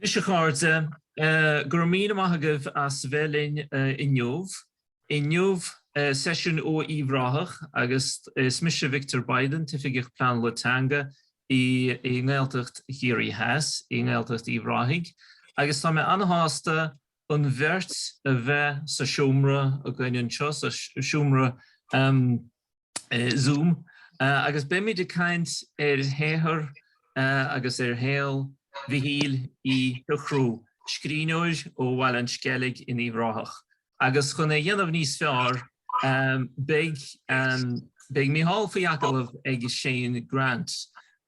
Is Gharda, Gurmina Mahagav as Velin in Uíbh. In Uíbh session ó Uíbh Ráthaigh, agus smisha Victor Biden, Oifigigh Pleanála Teanga, I Gaeltachta Has, I Gaeltachta Uíbh Ráthaigh. Agus tá me anhásta an bheirt a bheith sa siomra a gaiineann seo, sa siomra Zoom. Agus be mi de kaint héhar agus héal bheathúil I Siochrú, scríbhneoir ó Bhaile an Sceilg in Uíbh Ráthaigh. Agus chun dhéanamh níos fearr, beag Mícheál faoi agallamh ag Shane Grant.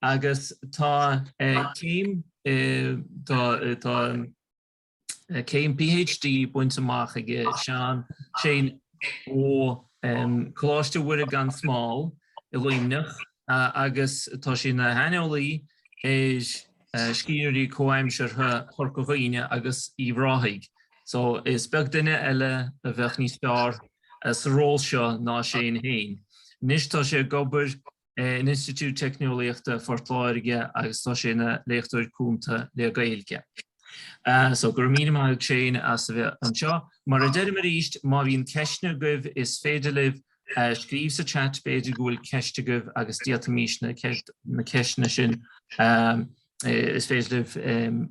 Agus tá céim PhD buinte amach ag Shane ó choláiste uaire gan smáil I Léann agus tá sin na haneolaí is scríbhneoirí comhaimseartha chorcaíine agus Uíbh Ráthaigh. So is beag duine eile a bheith níos fearr sa ról seo ná Shane hain. Nis tá sé gobar in Institút Technoliachta Fortláirige agus tá sé na léachtóir cúnta le Gaeilge. So gur mína ag Shane as a bheith an seo. Mar a deireadh mar íst má bhíon ceisne goibh is féidir scríb sa chat beidir gúil ceiste goibh agus diatamís na ceisne sin is féidir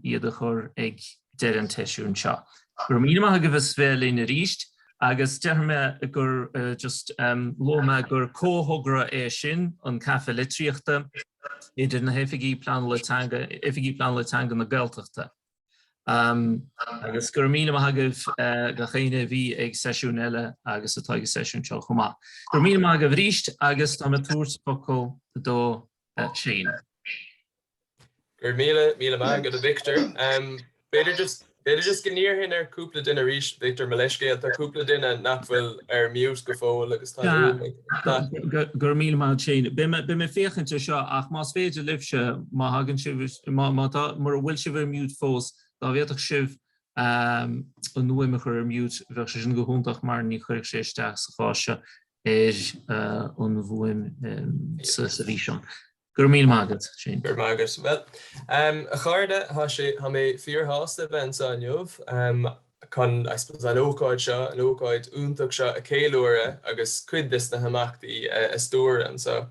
iad a chur ag deir an teisiún seo. Gur mína ag bheith bheith na ríist agus dearme gur just loma gur comhthogra sin an Caifé Litríochta idir na Oifigigh Pleanála Teanga na Gaeltachta. Agus gur mína agah ga chéine bhí ag sesiún eile agus atá ag sesiún seo chumá. Gur mína agah ríist agus tá túirt focail dó Shane. Gur míle agad a Victor. Beidir just gníor hin cúpla duine ríist Victor Malescéal tar cúpla duine nachfuil mute go fóil agus tá. Gur míle Shane. Be me féchante seo ach más féidir libse má hagann si mar bhfuil si bhar mute fós. Tá bhéadach sibh an nuaimime chur mute bheith sé sin go húntaach mar ní chuirh sé isteach sa cháise an bhuaim sa bhí seán. Gur míle agad, Shane. Gur mágad. Well, a chairde ha mé fíor hásta ben sa Uíbh. Con, I suppose, an ócáid seo, an ócáid úntaach seo a céiliúire agus cuid dis na haimachtaí a stór an so.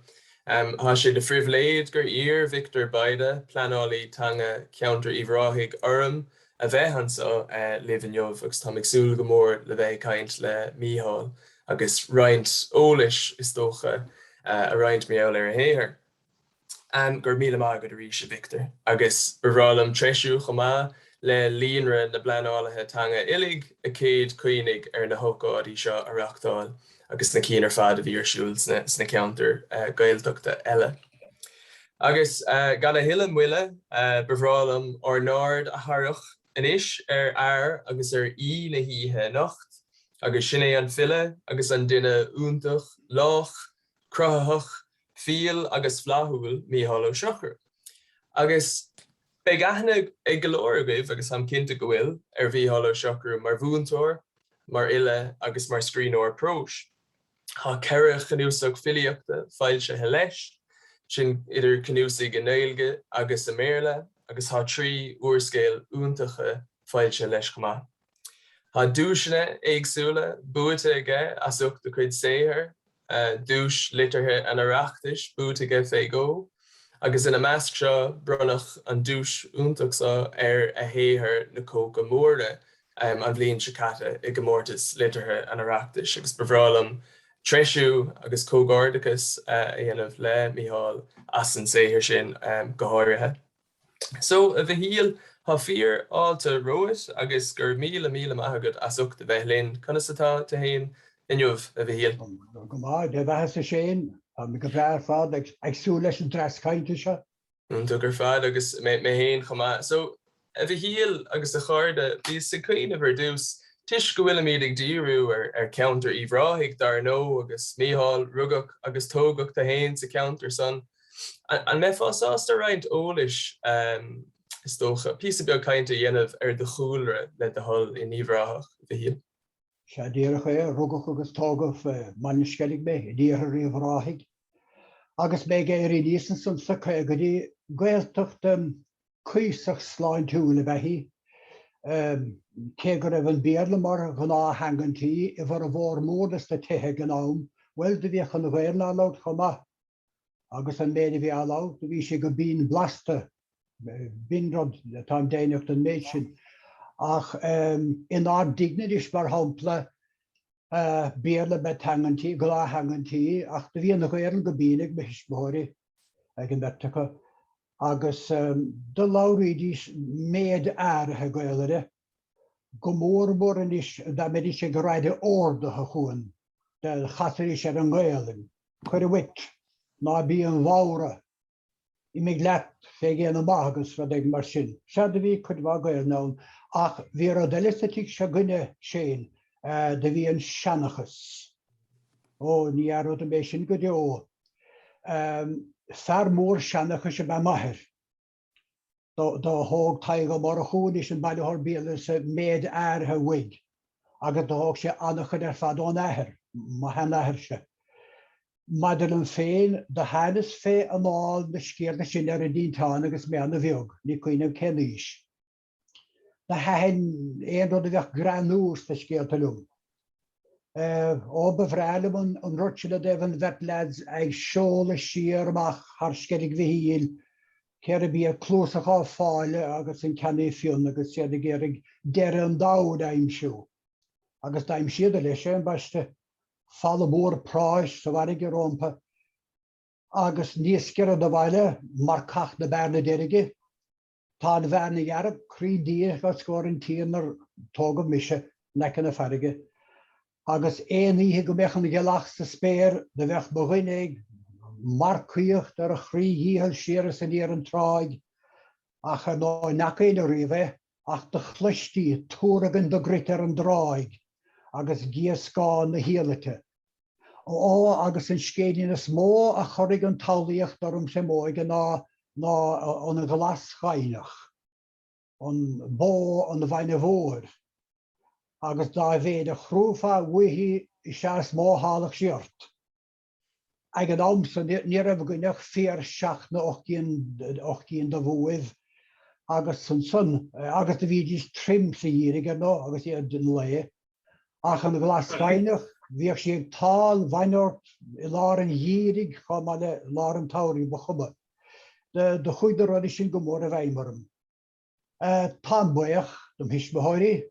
Ha sé de frihléad gur Victor Biden, Pleanála Teanga Counter Uíbh Ráthaigh orm a bheith an so live in Uíbh agus tá agsúil go mór le bheith caint le Mícheál agus roinnt ólais is dócha a roinnt Mícheál a héair. Gur míle agad a ríise Victor agus bhrálam treisiú chomá le líonra na Pleanála Teanga Uílig a céad cuoinnig na hócádaí seo a reachtáil. Agus na cíanar fad a bhíor siúil sna counter Gaeltachta eile. Agus gan a hiile muile bhrálam or náird a tharach inis air agus I le híthe nacht, agus sin é an file agus an duine úntach, lách, crothaach, fíal agus bheathúil Mícheál Ó Siochrú. Agus be gaithne ag golóir agaibh agus am cinnte go bhfuil Mícheál Ó Siochrú mar bhuantóir, mar ile agus mar scríbhneoir próis. Ha ceire chnúsach filiachta fáilte leis, sin idir cnúsaigh an Gaeilge agus a méile, agus ha 3 uairscéal úntacha fáilte leis chumá. Ha dúisina éagsúla buaite aige as ucht de chuid saothair, dúis litirthe an oireachtais buaite aige fé agus ina measc seo brunach an dúis úntaach sa a héair na cóca móra an bhliain sicata I gomórtas litirthe an oireachtais agus bhrálam treisiú agus cógárdachas a dhéanamh le Mícheál as an saothair sin go háirithe. So a bheathúil ha fíor áilta roit agus gur míle agad as ucht a bheith linn conas atá te hain in Uíbh a bheathúil. Go má de bheithe sa Shane go bhreair fad agsú leis an trascainte seo. Gur fad agus mé hain chomá. So a bheathúil agus a chairde bhí sa cuoine bhar dús Tish go bhfuil míad díú counter Uíbh Ráthaigh dar nó agus Mícheál rugach agus tógach a hain sa counter son. An me fásásta roinnt ólais is dócha písa beag cainte dhéanamh de chúlra le de hol in Uíbh Ráthaigh bheathúil. Se díreach rugach agus tógah man Sceilg be I dtíothar Uíbh Ráthaigh. Agus be níosan san sa go dtí Gaeltachta cuisach sláin túla bheithí, cé go raibh an béarla mar go ná hangantí I bhar a bhór módas le tuthe go nám, well de bhíoch an bhéarna lát chumá, agus an méad bhí alát, bhí sé go bín blasta, binrod tá déanacht an méid sin. Ach in ár dignadis mar hampla béarla be hangantí, go lá hangantí, ach de bhí an bhéarla go bínig be hisbóirí ag an Bealtaine. Agus de lárídís méad áirithe gailire, go mór an is da méid sé go raide ordatha chuin, de chatarí sé an gailin, chuir a wit, ná bí an bhára, I mig leat fé géan an mágus fa ag mar sin. Se de bhí chud bhá gail nán, ach bhí a delistatigh se gunne sin, de bhí an seanachas. Ó, ní arú a mé sin go deo. Far mór seanachas a be maithir. Do hóg taig go mar a chuúd is an bailthir bíala sa méad áirithe uig, agus do hóg sé annachad ar fad ón áithir, má hen áithir se. Maidir an féin, de hánas fé an áil na scéalta sin ar a díntáin agus mé an a bheog, ní cuioineh ceníis. De hain éon rud a bheith granús na scéalta lum. Ó befreilm an rutile de an wetlads ag shaol a siar amach ar Sceilg bhíhíl, ceir a bí a clúsach á fáile agus an ceannaí fiún agus sé a géirigh deir an dád aimsú. Agus daim siad a leis an baiste fála mór práis sa bharig ar rompa. Agus níos ceir do Bhaile mar cach na bearna deirige. Tá na bhearna ghearab crídí go scóir an tíon ar tógam mise nechan na farige. Agus éoníthe go mechan na gealach sa spéir de bheith bhuiineig marcíocht ar a chríhíhal siar san íar an tráig, ach an ná nacaid a riomh ach de chluistí túragan do grit ar an dráig, agus giascáin na hialate. Ó agus an scéadín is mó a chorig an tálaíocht orm sem móig ná an glas chainach, an bó an bhaine bhór. Agus dá bhéad a chrúfa uíhí I seas mó hálach siart. Ag an amsa ní raibh gúineach fér seach na 8 do bhuaibh, agus san agus de bhídís trim sa dhírig ar nó, agus iad den le. Ach an glas chainach, bhíoh sé tal bhainort I lár an dhírig chumá le lár an táirí ba chuma. De chuid a rud sin go mór a bhaimmarm. Tá buach dom hisbethirí,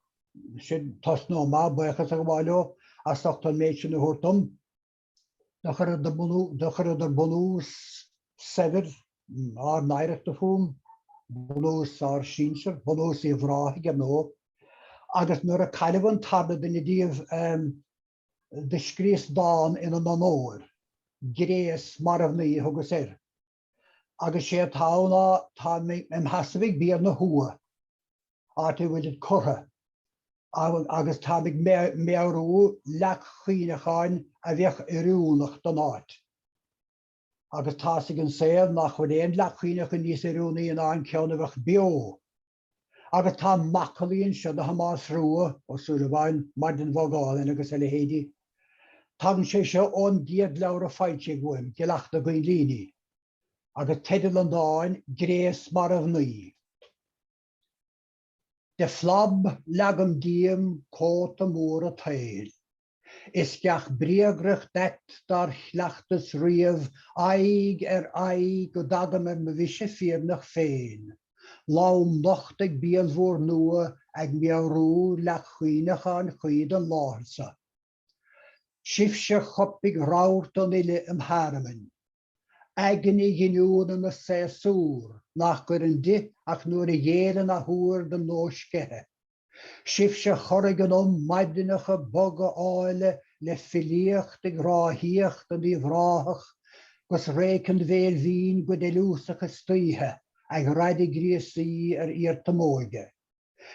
sin tas nó má buachas a go bháileo, as tá an méid sin na thuirtum. De chuir a bunús sever, ar nairech de fúm, bunús ar sínsir, bunús Uíbh Ráthaigh ar nó. Agus nuair a caileh an tabla den I díobh de scrís dáin in an nóir, grés mar a bhnaí thugus ir. Agus sé tána tá hasabhíh bíar na hua, áta bhfuil curtha. Agus tá méarú leach chuoinecháin a bheith iúnach don áit. Agus tá sig an séad nach chud éon leach chuoinech an níos iúnaí an áin ceanna bheith bio. Agus tá macalíonn se na hamás rua ó súlabhain mar den bhágáin agus eile héadí. Tá sé seo ón diaad leabhar a fáilte goim, gealach na gaon líní. Agus teidir an dáin grés mar a bhnaí. De flab legam díam cót a mór a tail. Is ceach bríagrach det dar chleachtas riamh aig aig go dagam me bhise fíornach féin. Lám nocht ag bíal mhór nua ag mearú leach chuoinecháin chuid an láthsa. Sifse chopig ráurt an ile am haramin. Agni giniúna na séasúr, nach gur an di ach nuair a dhéanaan a thuair den nóiscethe. Sifse choragan maidinacha boga áile le filíocht ag ráthíocht an Uíbh Ráthaigh, gus récand bhéal bhín go déilúsacha stúthe ag raidig gríosaí ar íartamóige.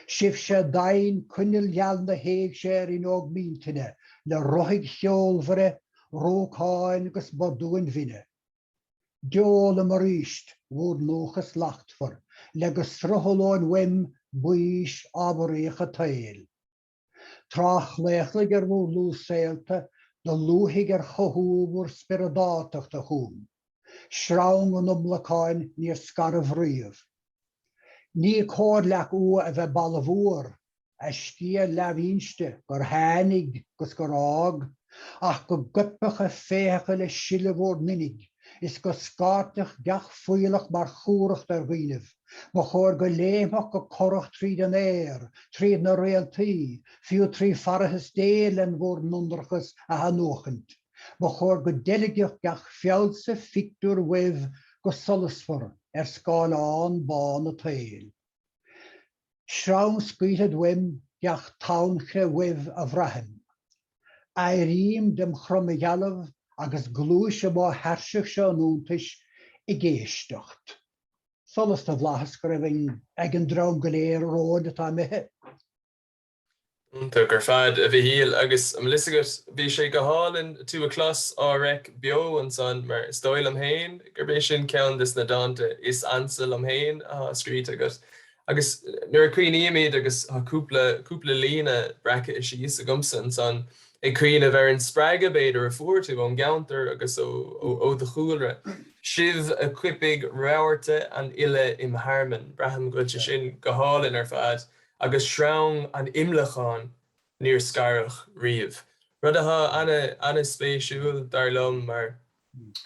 Sifse dain cuineal geall na héag sé ar óg míntaine le rothaigh cheolmhare, rócáin agus bodúin vinne. Deol am ríist bhúr nóchas lachtfar, legus sruthóláin wim buis ábaríoch a tail. Trach léachlig ar bhúr lús séalta, do lúthaigh ar chothúbhúr spiridátach a chuún. Sráung an umlacáin níor scarah riamh. Ní cór leach a bheith ballahúr a stíal lehínste gur hánig gus gur ág ach go gutpacha fécha le siilehór minig is go scartach gach fuilach mar chúracht ghuiineh. Má chóir go léimach go corach tríd an éir, tríd na réaltaí, fiú trí farachas délan mhór nundrachas a hanúchant. Má chóir go delegeach gach fialsa fictúr webh go solasfar scáil bán a tail. Shrám scuitad wim gach tawnchre webh a bhrahan. Airím dem chromagealamh agus glúis a má hersach se anúntais I géisteacht. Solas tá bhlachas go raibh ag an drám go léir ród atá mithe. Tá gur fad a bhí híal agus am lisagat bhí sé go hálinn tú a clas áreic bio an san mar stoil am hain gur bé sin ceann dis na dáanta is ansal am hain a scríte agus. Agus nuair a cuioine agus cúpla lína bracha is síos a gumsa san I cuioine bhar an sppraga beidir a fuairtú an geantar agus ó de chúilre. Sibh a cuipig ráirte an ile im harman, braham go sin go hálinn ar fad, agus shrám an imlachán níor scarach riamh. Rud anna spéisiúil dar lom mar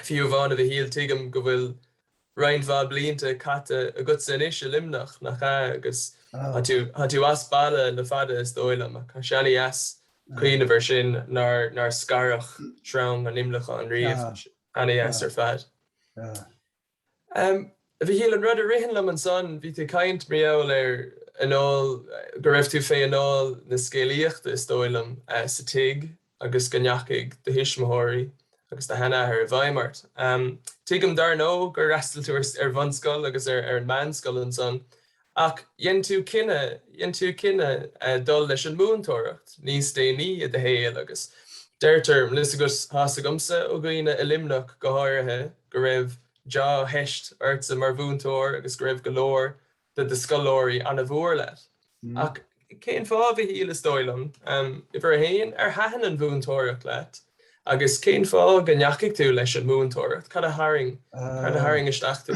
fiú bháin a bhí híal tuigim go bhfuil Reinva blianta caite a gut san is a limnach nach agus tú as baile le fada is dóilam a seanna as cuioine bhar sin nar scarach shrám an imlachán riamh anna as ar fad. Bhí híal an rud a rihan lam an san, bhí tú caint Mícheál ar anál go raibh tú fé anál na scéalaíochta is dóilam sa tig agus gneachig de hisismóirí agus de hanathir bhaimart. Tuigim dar nó gur rastal tú ar bhanscoil agus ar an manscoil an san. Ach dhéann tú cinenne dul leis an múntóireacht, níos déanaí a de héal agus. Deirtear lisagus hása gumsa ó gcuoine a limnach go háirithe go raibh já heist airtsa mar bhúntóir agus go raibh go leor de scoilóirí anna bhór leat. Ach cén fá bhí híal is dóilam, I bhar hain ar haithan an bhúntóireacht leat, agus cén fá go neachigh tú leis an múntóireacht, cad a haring isteach tú?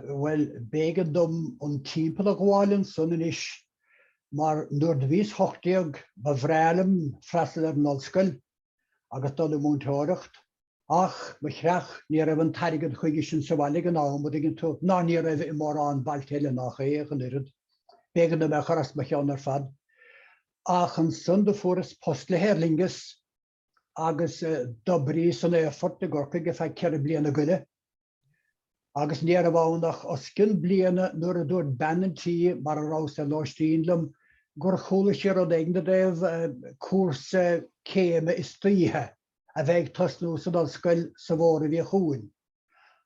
Well, bégan dom an timpeall a gháilinn sunan is mar nuair de bhís hochtaíoch ba bhrealam freastal ar an ollscoil agus dul an múntóireacht. Ach, ba chreach ní raibh an tairgad chuige sin sa bhaile an nám, bud gin tú ná ní raibh I mar an Bealtaine nach éach an irid. Bégan am echaras ba cheann ar fad. Ach an sun de furas post le Hairlingus agus dobrí san éfort de gorcaig a feh ceir bliana guile. Agus ní a bhánach os cin bliana nuair a dúirt bannantí mar a rás a láistíonlam gur chola sé ar éigna raibh cuasa céime is títhe a bheith tosnú san ollscoil sa bhór a bhí chuain.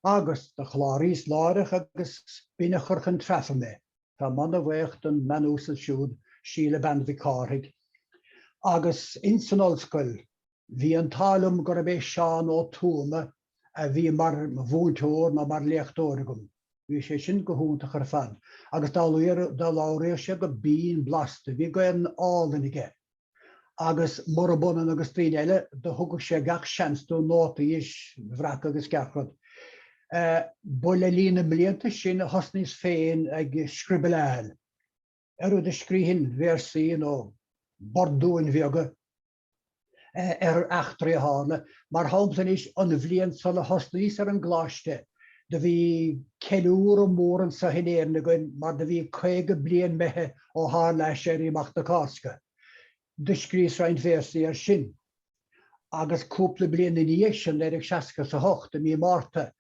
Agus de chláirís láireach agus bína churchan trefa me. Tá man a bhaocht an manús a siúd síle ban bhí cárthaigh. Agus in san ollscoil bhí an talm gur a bheith seán ó túma a bhí mar bhúntóir na mar leachtóirigum. Bhí sé sin go húntaach ar fad. Agus dá láiríoh sé go bíon blasta, bhí go an álanige. Agus mar a bunan agus tríd eile de thugad sé gach seanstú nóta is bhreacha agus ceachrad. Bula lína blianta sin a thosnís féin ag scríbhneoir. Arúd a scríhin versaí nó bordúin bheaga ar achtarí hána, mar hámsan is an bhliain sal a thosnís ar an gláiste. De bhí ceúr ó mór an sa hinéirna goin, mar de bhí 50 bliain methe ó thá leis ar imeachta cáska. De scrís raint versaí ar sin. Agus cúpla bliain in sin ar ag 60 sa hocht a mí Marta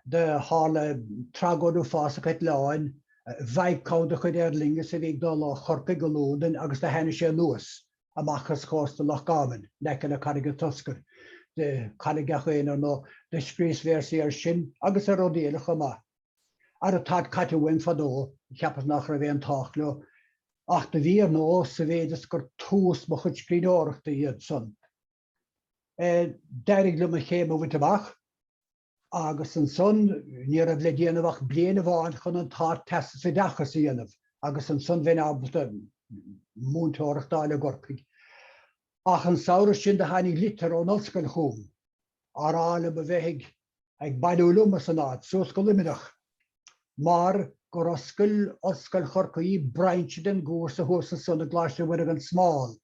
de hála tragódú fásacait láin, bhaidcád a chuid Airlingus a bhíh dul á chorpa go lúdan agus de hena sé nuas amachchas cósta lech gaman, necin a carige toscar. De carigach éonar nó de scrís versaí ar sin agus ar rodéala chumá. Ar a tad caite bhain fadó, cheapas nach ra bhéh an táchlu, ach de bhí nó sa bhéidir gur tús mo chud scríbhneoireachta iad son. Deirigh le a chéime bhaint amach, agus an son ní raibh le déanamh bliana bháin chun an tá testa sa dachas dhéanamh, agus an son bhain ábalta múntóireachtála gorcaig. Ach an saoire sin de tháinig litar ó ollscoil chuam, árála a bheith ag bailúlum san áit, suas go limitach. Mar gur oscail chorcaí brainte den gúr sa thusa sunna gláiste bhuiir an smáil.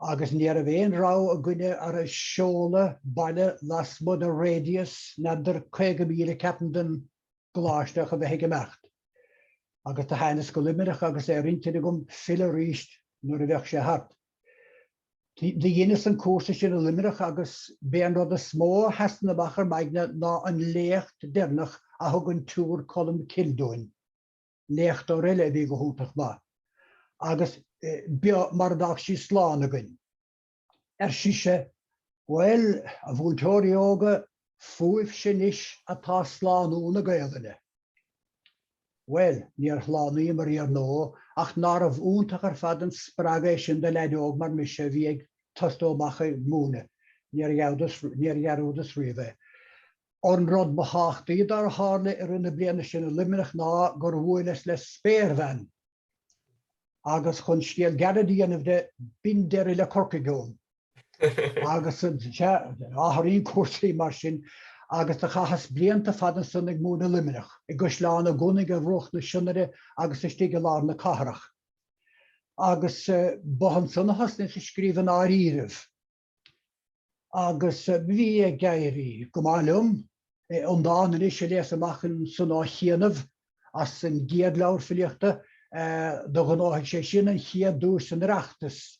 Agus níar a bhéon rá a gcuine ar a seola Bhaile lasmud a radius nadidir 5 míle ceapan den gláisteach a bheith imeacht. Agus tá hanas go limirach agus rinte gom fila ríist nuair a bheith sé hart. Dí dhéanaine an cúrsa sin a limirach agus béan rud a smó heastan na bachar maigna ná an léocht dénach a thugann túr colm Kildúin. Léocht ó riile bhí go hútach má. Agus mar dach sí sláán againn. Síse, well, a bhúltóiríoga fuaimh sin is atá sláánú na Gaeltaine. Well, níor chlánaí mar ar nó, ach nar a bhúntach ar fad an sppraga sin de leideog mar mise bhí ag tostómacha múna, níor ghearúdas riomh. An rud bachachtaí dar hála ar na bliana sin a limirach ná gur bhuailes le spéirbhean. Agus chun stíal garadíanamh de bin deir le corcagón. Agus áthíon cuasaí mar sin, agus a chachas blianta fadan san ag múna limirach. I gus leán a gúnig a bhrucht na sinnere agus is tí lá na caharach. Agus bohan sanna hasna sa scríban áíirih. Agus bhí a gairí go máilm, an dána is sé lés amachchan san á chéanamh as san géad leabhar filiochta do gan áigh sé sin an chéad dús san reachtas.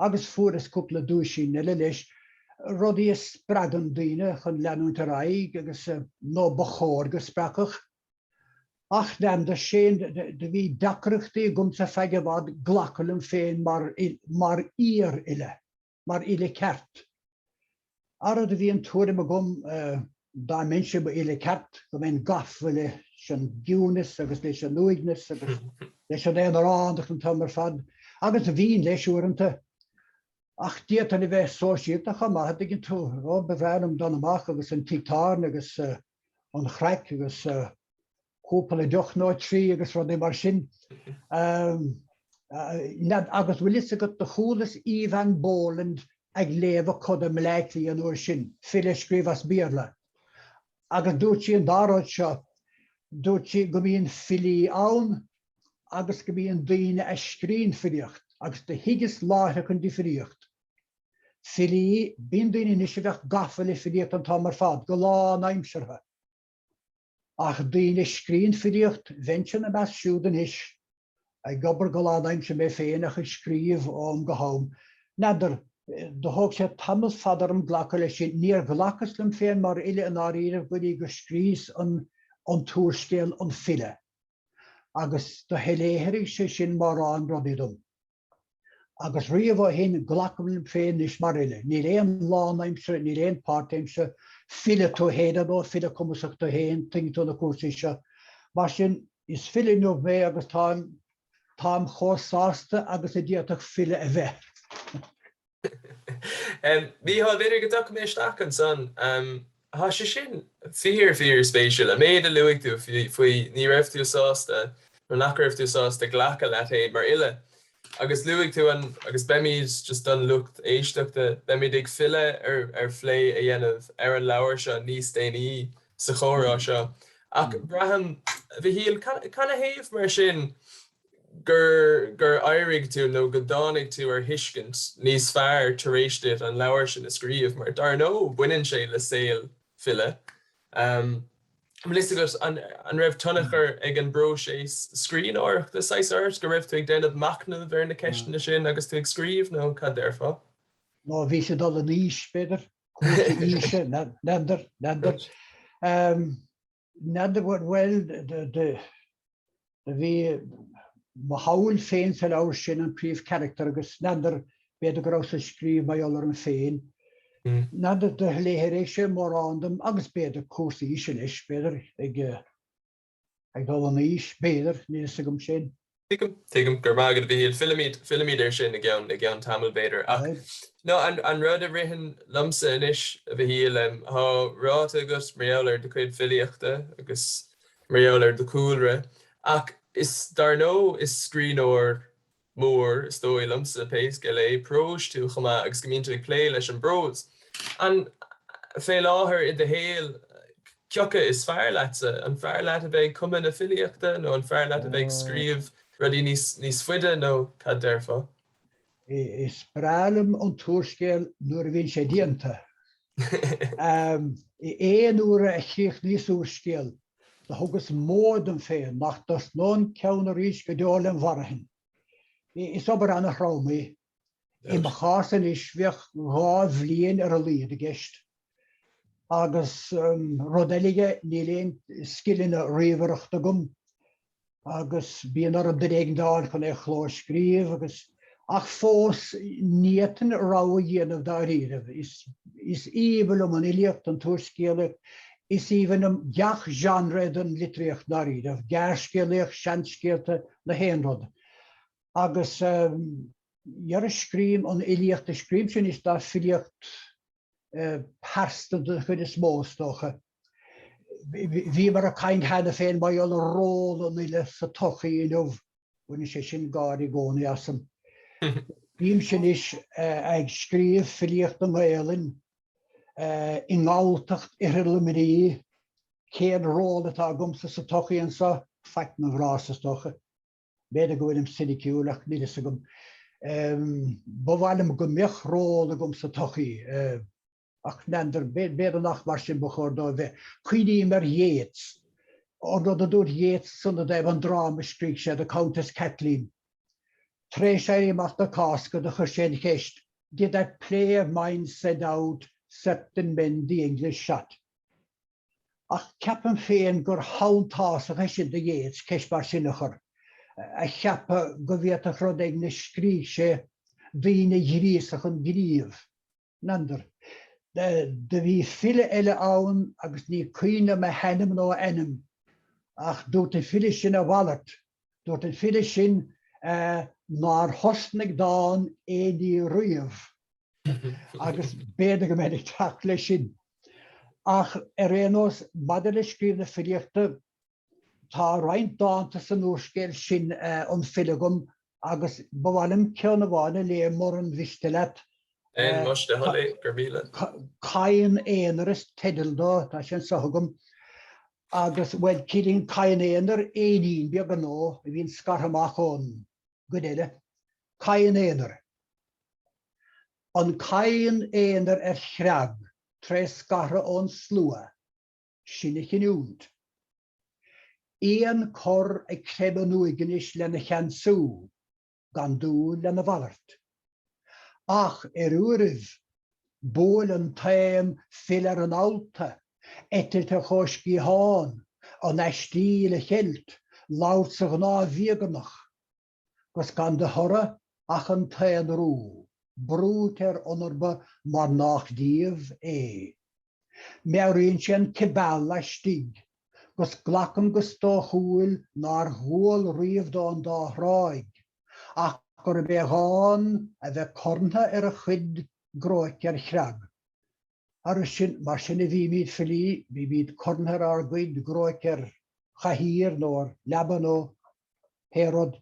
Agus fuair cúpla dúsí na leis, rudí is spragan daoine chun leanúnta raig agus nó bachóir go spracach. Ach nemda sé de bhí dacrachtaí gom sa feige bhd glacalm féin mar ír ile, mar ile ceart. Ara de bhí an túrim a gom dá mense ba ile ceart go mén gafhfuile sin giúnas agus leis an nuignas agus leis an éon aránach an tamar fad. Agus a bhíon leis úranta. Ach díat an I bheith sóisiúta chama had gin tú bhhearm don amach agus an títarn agus an chreic agus cúpla deoch nó trí agus rud é mar sin. Agus bhfuil is agat de chúlas Uíbh an Bóland ag léamh chud a mléictí an uair sin, file scríomh as bíorla. Agus dúirt sí an dáráid seo, dúirt sí go mbíonn filí ann agus go mbíonn daoine a scrín filiocht, agus de higus láthair chun difríocht. Filí bíonn daoine níos a bheith gafail I filiocht an tamar fad, go lá aimseartha. Ach daoine scrín filiocht bhainteann a bheith siúdan is, ag gobar go lá aimse mé féin a chu scríomh ón go hám. Nadidir do thug sé tamas fadar an ghlacha lei sin níor ghlachas lim féin mar ile an áíirih go dtí go scrís an túrscéal an file. Agus do heléitheigh sé sin mar an rodidum. Agus riamh hin ghlacham lim féin is mar ile. Ní réon lán aimse, ní réon páirt aimse, file tú héad ó file cumasach tú héin, ting tú na cuasaí seo. Mar sin is file nuamh mé agus tám chósáasta agus a díotach file a bheith. Mícheál beidir go dtach méisteach an son, há sé sin fíor spéisiúil, a méad a luigh tú faoi ní raibh tú sásta, nó nach raibh tú sásta ghlacha leat é mar ile. Agus luigh tú agus beimid just don lucht éisteachta, beimid ag file ar phlé a dhéanamh ar an leabhar seo níos déanaí sa chórá seo. Ach braham, bhí híal canna héamh mar sin gur éirigh tú nó go dánig tú ar hiiscint níos fearr tar éis dit an leabhar sin a scríomh mar dar nó buineann sé le saol file. Liste an raibh tunnachar ag an bro sé scríbhneoir de 6 hours go raibh tú ag déanamh macnamh ar na ceistena sin agus tú ag scríomh nó cad dearfá? No, bhí sé dul an níos beidir, cuasa íse, nadidir. Nadidir well de bhí Mícheál féin sa leabhar sin an príomh character agus nadidir beidir go raibh sa scríomh maiall ar an féin. Nadidir de léitheir sé mar andam agus beidir cuasa íse leis beidir ag dul an níos beidir níos a gom sin. Tuigim gur mágad bhí híal filimid ar sin i gceann tamil beidir. No, an rud a rihan lumsa inis a bhí híal há ráta agus Mícheál ar de chuid filiochta agus Mícheál ar de cúlra. Ach is dar nó is scríbhneoir mór is dói lumsa péis go le prós tú chumá agus go mbíonn tú ag plé leis an bros. An fé láthair I de héal ceocha is fearr leatsa, an fearr leat bheith cumann na filíochta, nó an fearr leat bheith scríomh rudí níos fuide nó cad deirfá. Is bralum an túscéil nuair a bhíonn sé díonta. Éon uair a chríoch níos úr scéal, de thugus mód an féin nach dos nón ceann a rís go deol an bharthain. Is obair anna chrámaí. I mo chásan is bheith rá bhliain ar a líad a gceist. Agus rodalige ní léon scilin a riomhaireacht agam, agus bíon ar an déagdáil chun é chlár scríomh, agus ach fós níotain rá dhéanamh dá riamh. Is íbal an ilíocht an túscéalaigh, is even am deach genre an litríocht dá riamh, gearcéalaigh, seanscéalta na héanrod. Agus ar a scríam an ilíocht a scríam sin is dá filíocht perstan de chuid is móstócha. Bhí mar a caint hena féin ba an ról an ile sa tochaí inmh, bhain sé sin gáir gcónaí asam. Bhím sin is ag scríomh filíocht an Gaeltachta i Gaeltacht Iarlaimirí, céad ról atá gomsa sa tochaí an sa feic na bhrásastócha. Beidir go bhfuil siniciúlach nílas a gom. Bhhailm go mbeadh ról a gom sa tochaí. Ach nendar beidir nach mar sin bachór dá bheith. Cuidí mar Yates. Ordo a dúr Yates sanna d an drama scríg sé the Countess Kathleen. Tréis sé amach the casca de chur sé cheist. Did that play of mine set out certain men the English shot. Ach ceapan féin gur hántásach é sin de Yates ceist mar sin a chur. A cheapa go bhíocht a chrod ag na scríg sé dhína dhríosach an gríomh. Nandar. De bhí file eile ann agus ní cuine me henam nó enam. Ach dúirt an file sin a bhallart. Dúirt an file sin nar hosnig dáin éí riamh. Agus beidir go mbeadh teach lei sin. Ach réanós maidir le scríomh na filíochta, tá roinnt dáanta san úscéil sin an filigum agus bhhailm ceanna bhána le mór an bhiste leat. Muiste thola gur bhíle. Caian éanaar is tedal dó, tá sin sothagam. Agus bhfuil cílín caian éanaar éín beag an nó, a bhíon scarthamach ón go déile. Caian éanaar. An caian éanaar ar chreab, tres scartha ón slua, sinna chinúnt. Éan cor ag creb an uigenis lena cheansú, gan dún lena bhallart. Ach uiribh, ból an taim filar an alta, etilta chosci hán, an eistí le cheilt, laut sa gná víganach. Gus gan de thora ach an taim rú, brút onarba mar nach díomh é. Mearíonn sin cibal a stig, gus glacam gus dó chúil nar húil riamh dó an dá hráig. Ach gur beáin a bheith corntha ar a chuid gróic ar chreab. Ar sin mar sin a bhí míad filí, bhí míad corntha ar gcuid gróic ar chahír nó leban ó Hérod.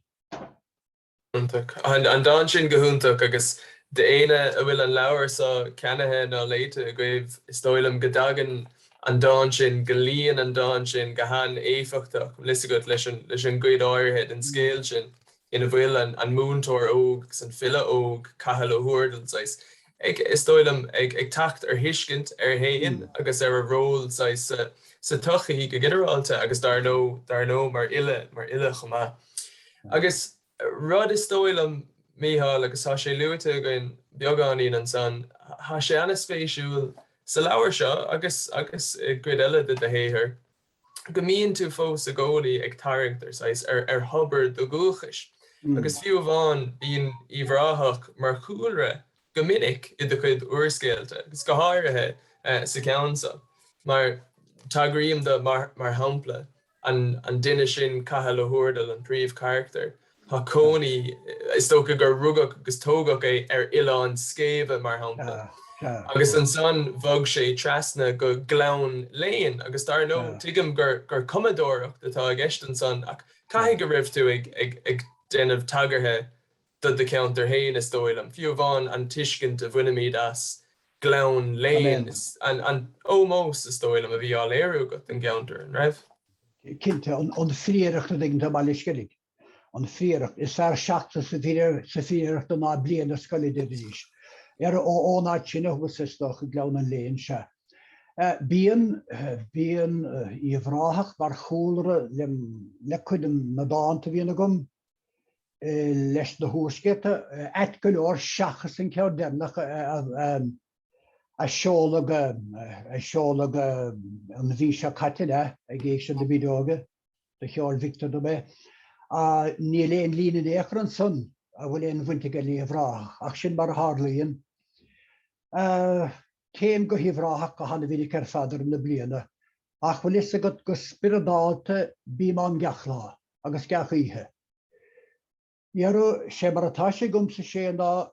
An dáin sin go húntaach agus de éine a bhfuil an leabhar sa ceannaithe ná léite a gcuibh is dóilm go dagan an dáin sin go líon an dáin sin go han éifeachtach lisagad leis an gcuid áirithe den scéal sin. Ina bhfuil an múntóir óg, san fila óg, cathal ó thuairdal sais. Is dóilm ag tacht ar hiiscint ar héin agus ar a ról sa tochaí go ginearálta agus dar nó mar ile chumá. Agus rud is dóilm Mícheál agus tá sé luúte goin beagáín an san, tá sé anna spéisiúil sa leabhar seo agus gcuid eile de héithir. Go mbíonn tú fós a ggólaí ag tarraingtar sais ar hobar do gúchais. Agus fiú bháin bíonn Uíbh Ráthaigh mar chúlra go minic I do chuid uairscéalte, agus go háirithe sa ceansa. Mar tá gríom de mar hampla an duine sin cathal ó thuairdal an príomh charachtar. Tá cónaí is tócha gur rugach agus tógach é ar Ileán scéimhe mar hampla. Agus an son bhog sé trasna go glán Léann, agus dar nó tuigim gur comadóracht atá ag eist an son ach caithfidh go raibh tú ag déanamh tagarthe do de ceantar héin is dóilm. Fiú bháin an tuiscint a bhuiine míad as Glown, Léann, and almost is dóil am a bhí á léirú go an geantar an raibh. Cinnte an fríoireacht a dtí baile sciilg. An fríoireacht is fear seachta sa fríoireacht an ná bliana a scoilid idirís. Ónáid sinna thuasastoch a gleann an Léann se. Bíon Uíbh Ráthaigh mar chúlra le cuid na dáanta bhíonna gom leis na thuaisceata et go leor seachas an ceir dénach a shaol an bhí se caite a ggéis an na bídóga de cheol Victor do be. Ní léon lína éachar an son a bhfuil éon bhainte go Uíbh Ráthaigh ach sin mar hárlaíonn. Céim go Uíbh Ráthaigh go hána bhí ar fadar na bliana ach bhfuil is go spiridáalta bím an gceachlá agus gceachaíthe. Iarú sé mar atá sé gomsa sé ná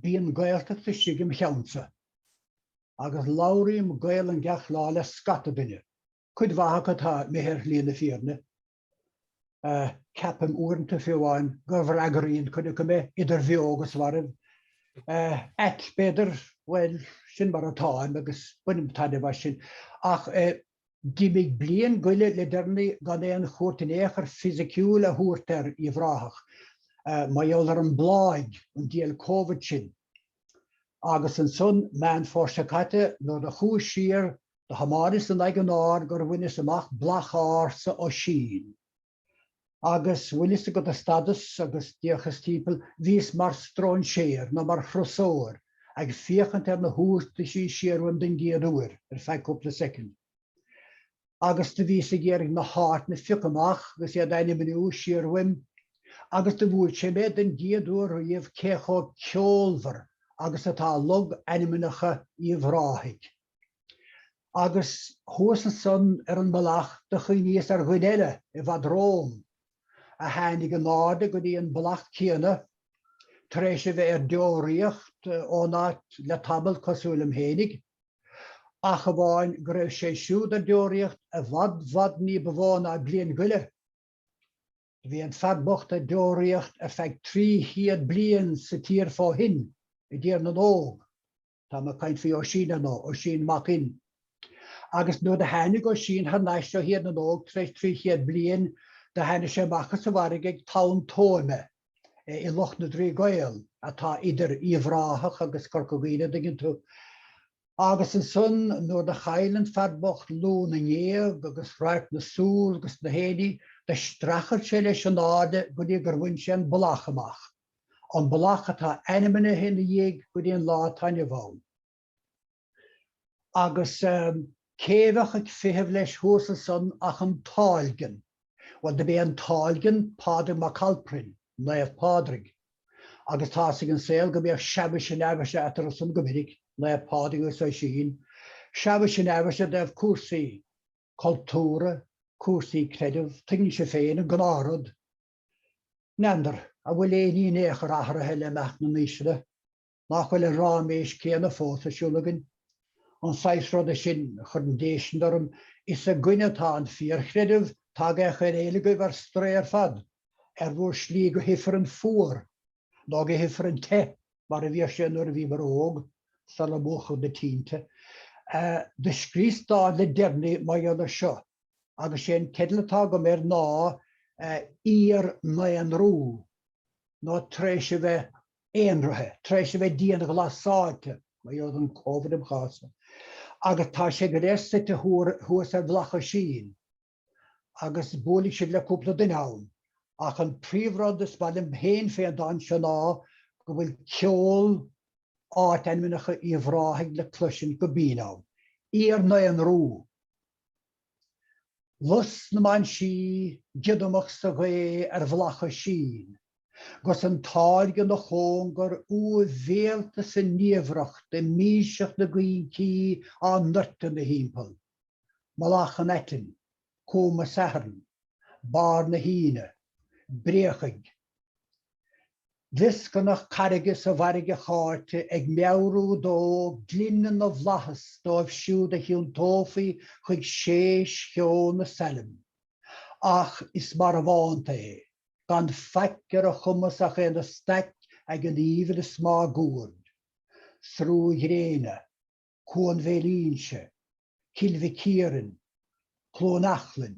bíon Gaeltachta sigim cheansa agus láiríim Gael an gceachlá le scata duine. Cuid bhacha atá méthir líana fíorne. Capam uaireanta fiúháin gur bhar eagraíodh chuine go mé idir bheogus waribh. Et beidir well sin mar atáim agus bunim taide bha sin. Ach dímig blian goile le derni gan éon chóirtanéachar fisiciúil a thuairtear Uíbh Ráthaigh. Maiall ar an bláid an díal COVID sin. Agus an son mean fórsa caite nó a chúis siar de hamáris an ag an ár gur bhuiine amach blach ársa ó sin. Agus bhuiine go a stadas agus díochas típel vís mar strón séir nó mar chrosóir ag fiachant ar na thuairta sí siarúim den géadúir ar feith cúpla second. Agus de vís a géirigh na háart na fiocamach agus iad daine miniú siarúim agus de bhúil sé mé den géadúir Uíbh céchó ceolmhar agus atá log animinacha Uíbh Ráthaigh. Agus thuas an son ar an balach de chuoiníos ar ghuideile I bhad Róm. A hánig an náda go dtí an balach céanna, tar éis a bheith ar deoraíocht ónáit le tabal cosúil am hénig. Ach a bháin go raibh sé siúd ar deoraíocht a bhad ní bhhána a blian goile. Bhí an fadbocht a deoraíocht a feadh 300 blian sa tír fá hin I ddíar na nóg. Tá ma caint fí ó sin anó, ó sin mac in. Agus nó de hánig ó sin ha naisteo hiad na nóg 300 blian de hánig sé machchas a bharig ag tán tóime I loch na drí Gael atá idir Uíbh Ráthaigh agus Corcogíine digin tú. Agus an son nó de chailen fadbocht lú na néag agus ráit na súl agus na héni de strachar sé leis an náde go dtí gur bhain sé an balach amach. An balach atá animine hinna dhéag go dtí an lá taine bháin. Agus céhach ag fihimh leis thuas an son ach an táilgin. Wel de bé an táilgin pádraig má calprin, naamh pádraig. Agus tá sig an Sceilg go bhíoh seabhas sin aibhise atar an son go minic, naamh pádraig agus é sin. Seabhas sin aibhise de cuasaí cultúra, cuasaí creideamh, tuigní sé féin an gnáród. Neandar a bhfuil éoní néachar athraithe le meach na míisire, nach bhfuil ráméis céanna fósa siúlagin. An saisród sin chur an déisian dorm is a gcuine tá an fíor chreideamh tá ga chuir éile go bhar stréir fad bhór slí go hifar an fuór, ná go hifar an te mar a bhí sé nuair a bhí mar óg sal a bócha de tínte. De scrís dá le deirní mai an seo, agus sé cedlatá go mér ná ír mai an rú, ná tréis a bheith éonrathe, tréis a bheith díana go lásáite, mai an COVID am chása. Agus tá sé go réis te thuas a bhlacha sin, agus bólig siad le cúpla den ann. Ach an príomhrád is bailm héin fé an se ná go bhfuil ceol áit animinacha Uíbh Ráthaigh le cluisin go bíná. Ír na an rú. Lus na man sí giadamach sa ghae ar bhlacha sin. Gus an táilge na chóngar bhéalta sa níomhreacht de míiseach na gcuidcí an nirta na hímpel. Malach an etin, cóma saharn, bar na híine, bréchaig. Vis gannach carige sa bharige cháirte ag meabhrú dó glíne na bhlachas dóibh siúd a hiún tófaí chuig séis cheó na salim. Ach is mar a bhánta gan feicir a chumasach na staic ag an íomh is má gúrd. Srú hréine, cón bhélínse, cilmhicíran, clónachlin.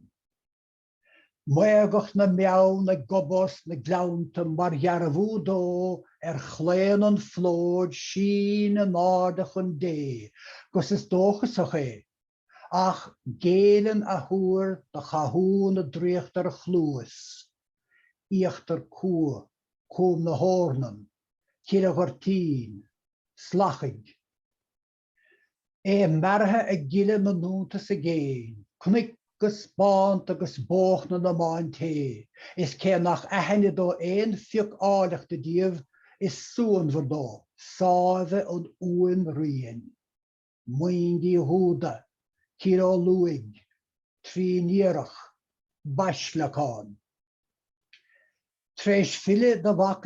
Muagach na meawn, na gobos, na glawnta, mar jarafúdó chléan an flód, sin an ádach an dé, gus is dóchas a ché. Ach gélan a húr da chahún a dríochtar a chlúas. Íochtar cua, cúm na hórnan, círa gortín, slachig. Martha a gile na núntas a géin, cnic gus bánt agus bóchna na máin té. Is cé nach ahanne dó fiach álacht a díomh is súan verdó, sáve an uan rian. Muindi húda, círa luig, trí níirech, baslacán. Treis file da bhac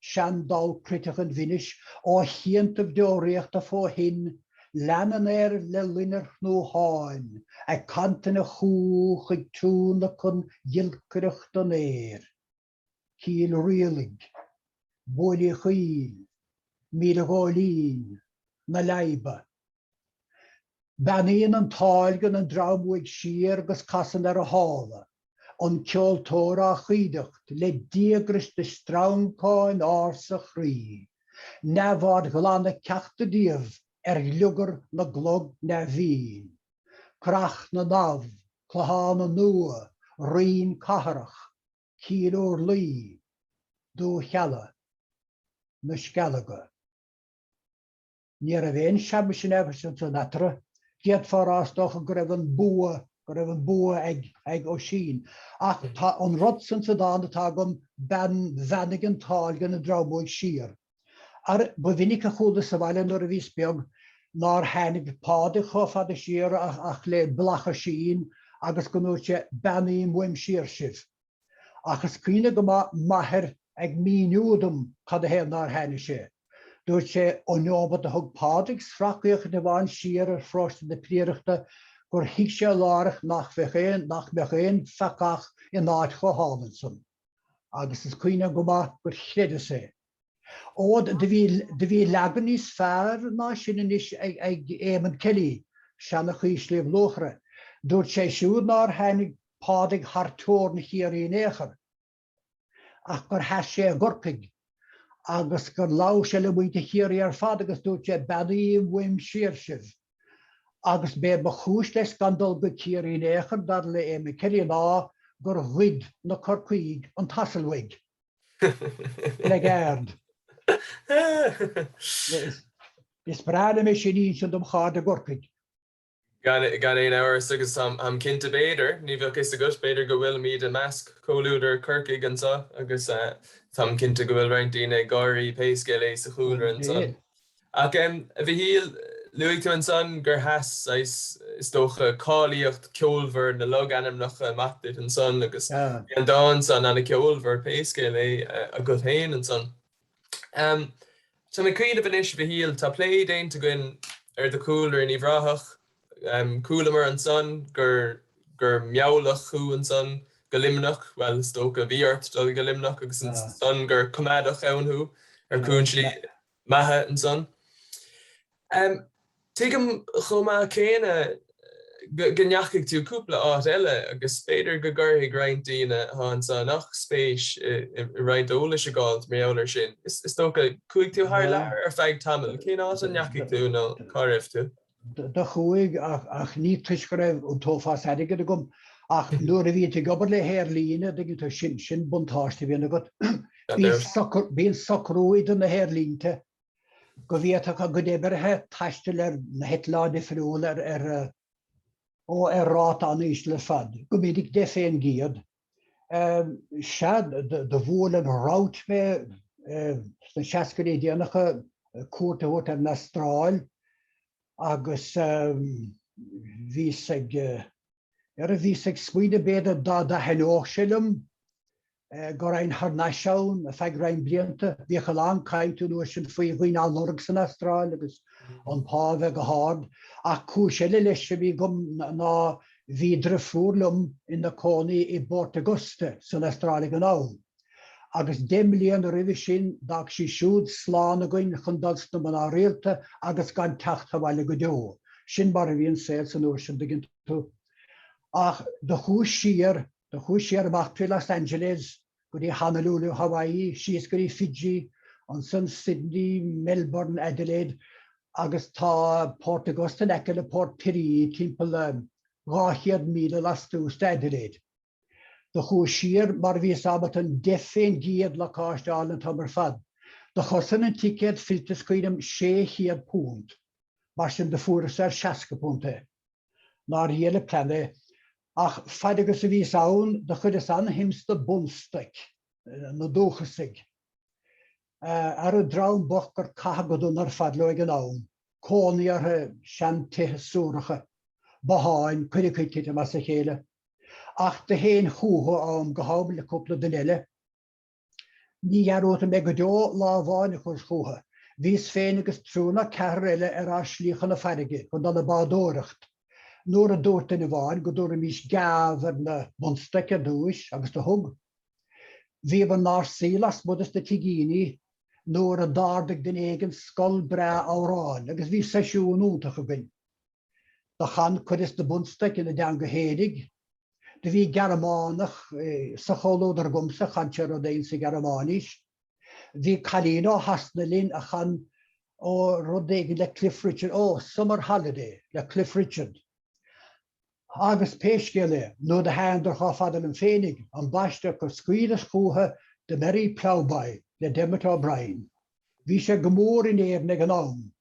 sean dal critach an vinis ó chiantah deoríocht a fó hin, leanan le linnar nó háin, a cantan a chúch ag túna chun dheilcreacht an Cíl rialig, bóli chuil, míle gólín, na leiba. Baníon an táilgan an drámúig siar gus casan ar a hála, an ceoltóra a chuideacht le díagras de stráncáin ársa chrí. Nefad glána ceachta díomh lugar na glog na bhín. Crach na nav, clahán na nua, rín caharach, cíl o'r lí, dú cheala, na scalaga. Níor a bhéin seamas sin efesin sa natra, giad farástóch a grefan bua ag ó sin. Ach tá an rodsan sa dána tá gom ben bhenig an táilgan a drámúig siar. Ar bu vinnig a chúda sa bhaile nuair a bhí beag nar hánig páda chofad a siar ach le blacha sin agus go núirte bennaí muim siar sibh. Achas cuine go maithir ag míniúdum cad a héad nar hánig sé. Dúirt sé óneobad a thug pádig sfracaíoch de bhain siar ar frosta de príoreachta gur hiic sé lárach nach mechéin fecach in áit cho hálanson. Agus is cuine go gur chléide sé. Ód de bhí legan níos fearr ná sin inis ag éman Kelly, seanna chuis léamh lóchra. Dúirt sé siúd nar hánig pádig hartóir na chiaí néchar. Ach gur heas sé a gorcaig, agus gur lá sé le buinte chiaí ar fad agus dúirt sé bedaí bhuim siar sibh. Agus bé ba chúis leis gandal go chiaí néchar dar le éman Kelly ná gur chuid na corcaig an tasalhuig. Le gard. Is brada me sin ín sin dom chád a gorcaig. Gan ein áras agus am cinnta béidir, ní bheadh is agus béidir go bhfuil míad a measc cóúidir curcaig an sa, agus tam cinnta go bhfuil rointíine gáirí péiscéile sa chúlar an son. Ach a bhí híal luigh tú an son gur heas is dócha cáilíocht ceolmhar na log anam nach matid an son agus an dáin son anna ceolmhar péiscéile a go féin an son. So my cuid of an ish bhíal tá plé déint goin de cooler in Uíbh Ráthaigh, coolamar an son gur meawlach chu an son go limnach, well stoca bhíart dul go limnach agus an son gur comadach ann cún slí maithe an son. Tuigim chomá céine gneachigh tú cúpla áit eile agus spéidir go gurthaigh rointíine an son nach spéis I roint ólas a gáilt méálar sin. Is tóca chuig tú thar lear ar feig tamil, cén áit an neachigh tú nó caribh tú? Da chuig ach ní tuis go raibh an tófás aige a gom ach nuair a bhí te gobar le héir líne de tú sin buntáiste bhíonna go. Bhíon socrúid an na héir línte. Go bhíach a go débarthe taistil ar na hetláide friúil ar rát an is le fad. Go méidir de féin giad. Sead de bhóil an rát me na seascarí déanacha cuarta hút ar na stráil agus vís ag smuoine béad da henóch silum go raibh thar a feig raibh blianta bhí chaláán caiintú nuair sin faoi bhaoin alnorg san Astráil agus an pábheith go hád ach cúisiile leis se bhí gom ná bhí drifúrlum in na cónaí I Bort Augusta san Astráil an áil. agus 10 milliún rih sin dag sí siúd sláán a goin chundalsta man á réalta agus gan teachta bhaile go deo. Sin bar a bhíon sé san uair sin daginn tú. Ach de chúis siar amach trí Los Angeles, go dtí Honolulu, Hawaii, síos go dtí Fiji, an san Sydney, Melbourne, Adelaide, agus tá Port Augusta lecca le Port Pirie timpeall 200,000 lasús Adelaide. De chúis siar mar bhí sabat an 10 giad le cáisteáil an tamar fad. De chosan an ticket filtas cuidem 600 púnt, mar sin de furas 60 púnta. Ná riile plane, ach fad agus a bhí saoin de chud is an himsta bunstaic, na dúchasig. Ar a drám boch gur cahagadún ar fad le an áin, cónaí ar sean tithe súracha, baháin, cuidicuid mas a chéile. Ach de héin chútha am go hábal le cúpla den eile. Ní arúta me go deo lá bháin a chus chútha. Vís féin agus trúna ceithre eile ar slíchan na farige, chun an na Uíbh Nuair a dúirt in bháin, go dúir mís gabhar na bunstaic a dúis agus de thug. Bhí an ná sílas budas de tigíní, nuair a dardaigh den éigen scoil bra árán, agus bhí seisiún útach a gin. Da chan chud is de bunstaic in na Teanga hédig, de bhí Gearmánach sa cholód ar gumsa chansear o daon sa Gearmánis. Bhí Calíno hasnalín a chan ó rodéigin le Cliff Richard, Summer Holiday le Cliff Richard. Agus péiscéile, nó de hándar chá fadal an fénig, an baiste go scuidas chútha de Mary Plowby le Dermot O'Brien. Bhí sé go mór in éirnig an am.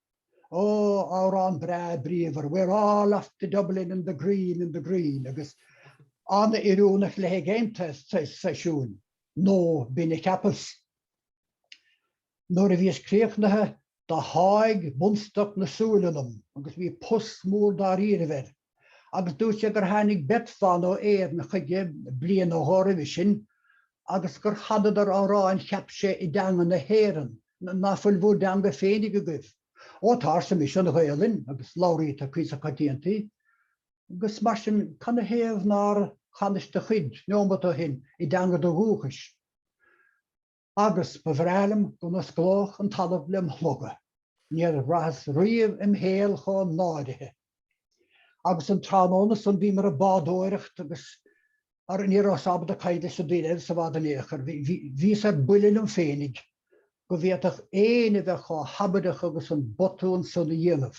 Árán bra bríomhar, we're all off to Dublin in the green, agus anna iúnach le géimta seisiún, nó bína ceapas. Nuair a bhís críochnathe dá háig bunstach na súlanum, agus bhí pus mór dá riamh. Agus dúirt sé gur tháinig betfán ó éir na chuige bliain ó thóramh sin, agus gur chadadar áráin cheap sé i Teanga na héireann, na fuilbhú Teanga féinnig a gcuibh. Tá sa mis an Ghaelinn agus láiríte cuid a cadíontaí, agus mar sin chuna héamh ná chanis de chuid neomata hin i Teanga do bhúchas. Agus bhrealam go na sclách an talamh le mthloga, níor rahas riamh imhéal chá náirithe. Agus an tránónas an bhí mar a Uíbh agus ar níor ó sabad a caide sa dtíine sa bhd an éair. Bhí ar builin an féinnig, go bhíoach éana bheith chá habadach agus an botún san na dhéanamh.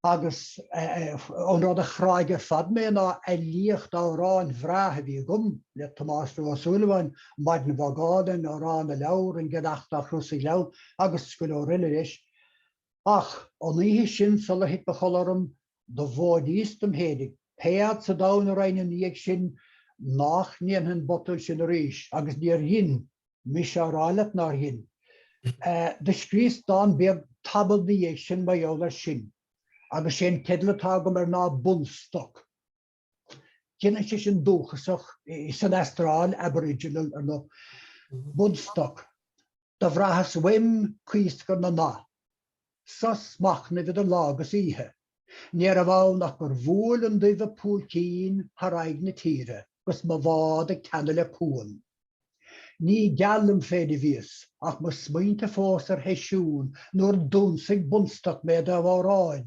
Agus an rud a chráige fad mé ná líocht árán bhreathe bhí gum le Tomás Ó Súlaimhin, maid na bhagádan árán na leabhar an Gaeltachta An leabhar agus scoil riile leis. Ach, an ihe sin sula hit ba cholarm do bhód ístam hédig, péad sa dána raine níag sin nach níon botúil sin a ríis, agus níor hin, Mícheál rálat nar hin. De scrís dán beag tabal níag sin ba jólar sin, agus sin kedlatá go mar ná bunstock. Cinna sé sin dúchasach i san Astráil Aboriginal ar nó bunstock. Da bhrachas wim cuiscar na ná. Sas machna vid an lágus ihe. Níor a bháil nach gur bhúil an duibh púlcín tharaigh na tíre, gus má bhád ag ceanna le púin. Ní geallam féidir bhíos, ach má smaointe fós ar heisiún, nuair dúnsaigh bunstock méad a bháráin,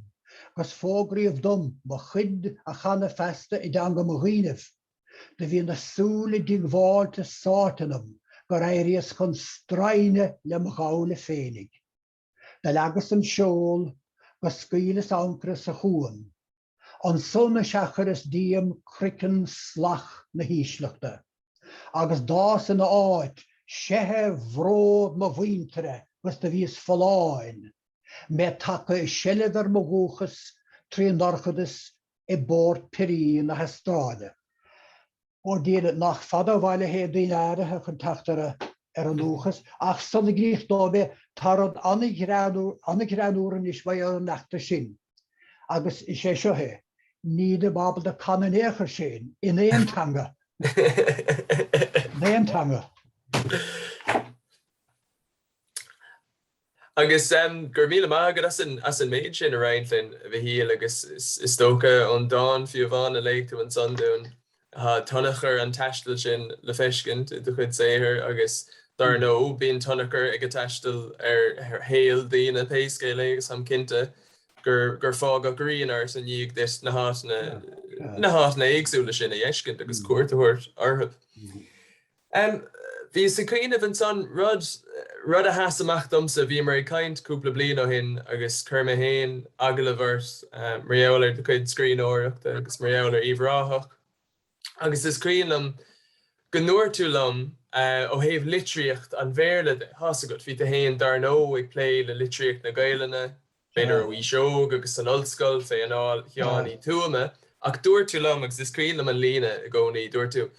gus fógraíomh dom má chuid a chana festa i Teanga mo ghuiineh. De bhí na súla díghbháilte sátanam, gur éiríos chun straine le mghaula féinnig. De leagas an shaol, gus scuilas ancra sa chuan. An sonna seachar is díam cricin slach na hísleachta. Agus dás in na áit, sethe bhród mo bhaointere, gus de bhís foláin. Me taca i seilad ar mo gúchas trí narchadas i Port Pirie na Hastráile. Ó díad nach fada bhaile hé díláirithe chun teachtar ar an lúchas, ach sanna gríocht dóbe tarad annig ránúran is bhaid ar an nachta sin. Agus is sé seothe, níd a babal a canan éachar sin in éon Teanga. Léann Teanga. Agus gur míle mágad as an méid sin a reinlinn a bhí híal agus is tócha an dáin fiú bháin a léigh tú an sandún tunnachar an taistil sin le feiscint do chuid saothair agus dar nó bíon tunnachar ag a taistil héal daoine péiscéile agus am cinnte gur fág agraíonn san díag dis na hána éagsúla sin a dhéiscint agus cuairteúirt orthab. Bhí sa cuiineh an son rud a hasamach domsa bhí mar caint cúpla bliain ó hin agus chuirrma héin agallamh Mícheál ar do chuid scríbhneoireachta agus Mícheál ar Uíbh Ráthaigh. Agus is cuiinm go nuair tú lom ó thaobh litríocht an bhéarla hása go bhí a héin dar nó ag plé le litríocht na Gaeltaine, beidir uíche agus an ollscoil fé an áil cheannaí tuama, ach dúir tú lom agus is cuiinm an lína a gcónaí dúir tú.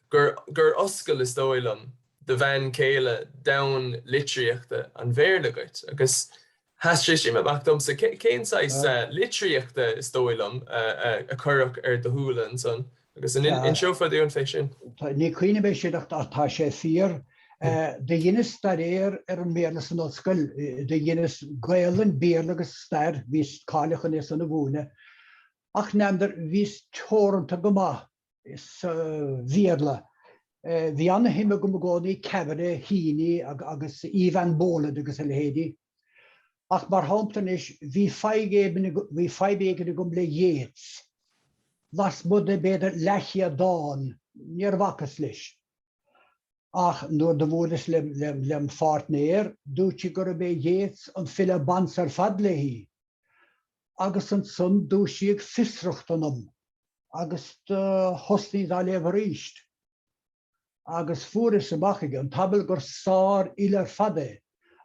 Gur oscail is dóilm de bhean céile dain litríochta an bhéarla goit, agus has sé sin amach domsa cén sais litríochta is dóilm a chuireach ar do thuúla an son. Agus in seofaidú an fé sin. Ní cuioine bé siad atá sé fíor de dhéanaine staréir ar an méle san ollscoil, de dhéanaine Gaelan béarla agus stair vís cáilechan is an na bhúna. Ach neamdar vís teoranta go maith is bhéarla. Bhí anna hime go gcónaí cebhare híine agus Ívan bóla agus a lehéadí. Ach mar hamptan is bhí feibéige gom le dhéats. Las budde beidir lechia dáin níor bhachas leis. Ach nuair do bhfuil lem fartnéir, dúirtí gur bé dhéats an fille bans ar fad le hí. Agus an son dúirtí ag fisreacht anm, agus hosnaí dá leh ríist. Agus fuair is amachige an tabal gur sár ilar fade,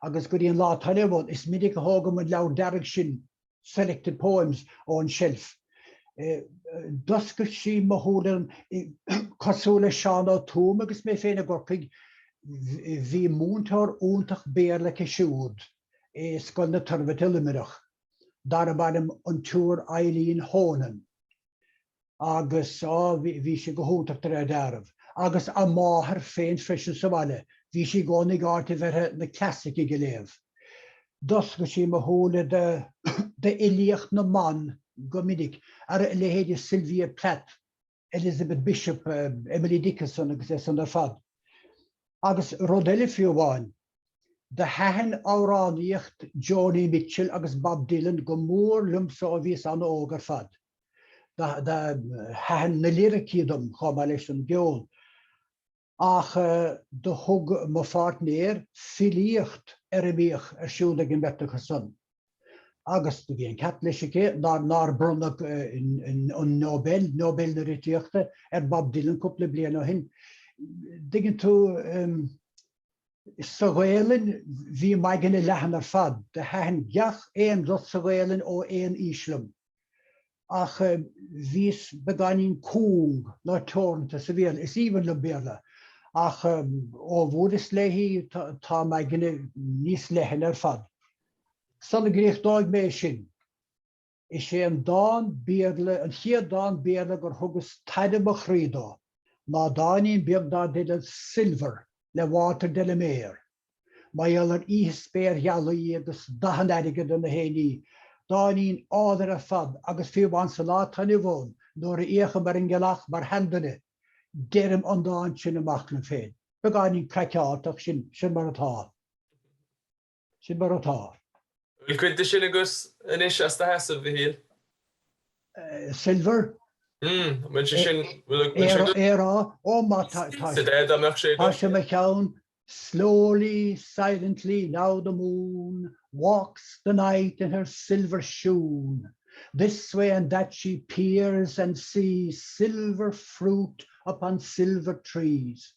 agus gur íon lá talibhón is midig a hágam an leabhar dearg sin selected poems on shelf. Dusca sí mothúlan cosúla seán á túm agus mé féinna gorcaig bhí múntar úntach béarla siúd scoil na turfa tilimirach. Dar banim an túr Eileen Hónan. Agus bhí sé go húntaach tar a darmh. Agus a máthair féin freisin sa Bhaile, bhí sé gcónaí gáirta bheithe na classic go léamh. Dusca sí mothúla de ilíocht na man go minic ar lehéidir Sylvia Plath, Elizabeth Bishop, Emily Dickinson agus é san ar fad. Agus rodile fiúháin, de hahan áráníocht Joni Mitchell agus Bob Dylan go mór lumsa a bhís an ógar fad. De hahan na lyricídum chomá leis an geol. Ach de thug mo fartnéir filíocht ar a bhíoch ar siúla gin betachas son. Agus do bhí an cat leis nar bronnach an Nobel na Litríochta ar Bob Dylan cúpla bliain ó hin. Diggin tú sa Gaelan bhí maidin i leathan ar fad, de hahan gach éon dot sa Gaelan ó éon íslam. Ach vís beganin cúng ná teornta sa bhéal, is íhan le béarla. Ach ó bhúr is léhí tá maidin níos lehan ar fad. Sanna gréich dáig mé sin. Is sé an dáin béarla, an chiad dáin béarla gur thugus taide mo chrídó. Ná dáinín beag dá diad silver le bhátar de le méir. Maiall ar íspéir healaí agus dahan aige don na héní. Dáinín áidir a fad agus fiúbán sa lá tanna bhón, nuair a écha mar an gelach mar handanne, déirim an dáin sin amach le féin. Begáinín craceáach sin mar atá. Sin mar atá. Bhfuil cuid sin agus inis as tá heasa bhí Silver? Bhfuil sin Éará ó má tá sé me ceann. Slowly, silently, now the moon walks the night in her silver shoon. This way and that she peers and sees silver fruit upon silver trees.